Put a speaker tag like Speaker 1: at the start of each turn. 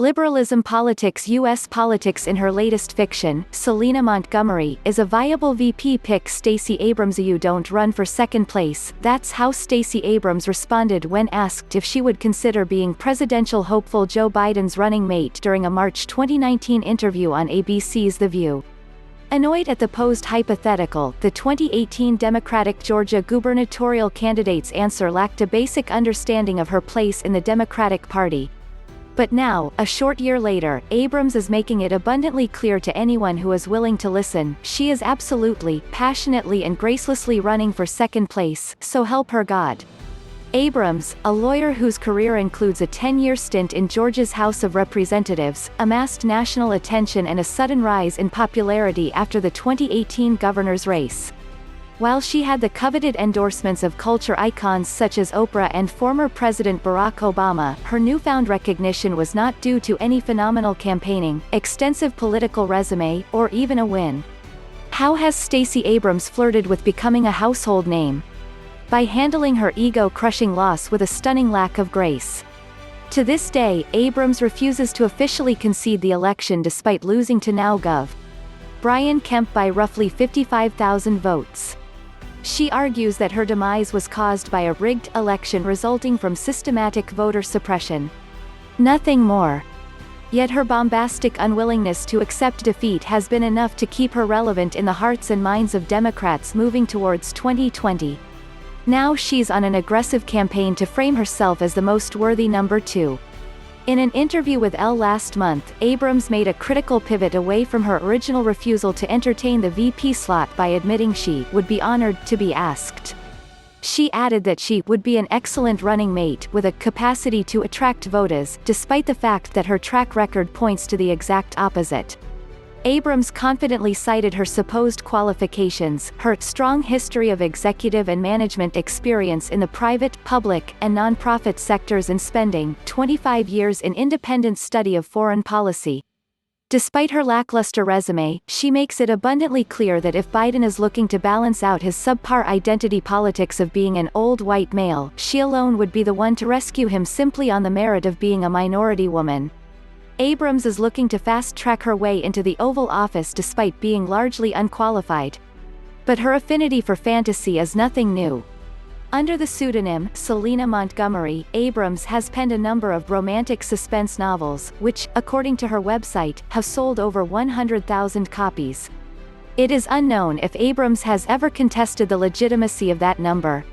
Speaker 1: Liberalism Politics U.S. Politics. In her latest fiction, Selena Montgomery is a viable VP pick. Stacey Abrams. You don't run for second place. That's how Stacey Abrams responded when asked if she would consider being presidential hopeful Joe Biden's running mate during a March 2019 interview on ABC's The View. Annoyed at the posed hypothetical, the 2018 Democratic Georgia gubernatorial candidate's answer lacked a basic understanding of her place in the Democratic Party. But now, a short year later, Abrams is making it abundantly clear to anyone who is willing to listen, she is absolutely, passionately and gracelessly running for second place, so help her God. Abrams, a lawyer whose career includes a 10-year stint in Georgia's House of Representatives, amassed national attention and a sudden rise in popularity after the 2018 governor's race. While she had the coveted endorsements of culture icons such as Oprah and former President Barack Obama, her newfound recognition was not due to any phenomenal campaigning, extensive political resume, or even a win. How has Stacey Abrams flirted with becoming a household name? By handling her ego-crushing loss with a stunning lack of grace. To this day, Abrams refuses to officially concede the election despite losing to now Gov. Brian Kemp by roughly 55,000 votes. She argues that her demise was caused by a rigged election resulting from systematic voter suppression. Nothing more. Yet her bombastic unwillingness to accept defeat has been enough to keep her relevant in the hearts and minds of Democrats moving towards 2020. Now she's on an aggressive campaign to frame herself as the most worthy number 2. In an interview with Elle last month, Abrams made a critical pivot away from her original refusal to entertain the VP slot by admitting she would be honored to be asked. She added that she would be an excellent running mate with a capacity to attract voters, despite the fact that her track record points to the exact opposite. Abrams confidently cited her supposed qualifications, her strong history of executive and management experience in the private, public, and nonprofit sectors and spending 25 years in independent study of foreign policy. Despite her lackluster resume, she makes it abundantly clear that if Biden is looking to balance out his subpar identity politics of being an old white male, she alone would be the one to rescue him simply on the merit of being a minority woman. Abrams is looking to fast-track her way into the Oval Office despite being largely unqualified. But her affinity for fantasy is nothing new. Under the pseudonym, Selena Montgomery, Abrams has penned a number of romantic suspense novels, which, according to her website, have sold over 100,000 copies. It is unknown if Abrams has ever contested the legitimacy of that number.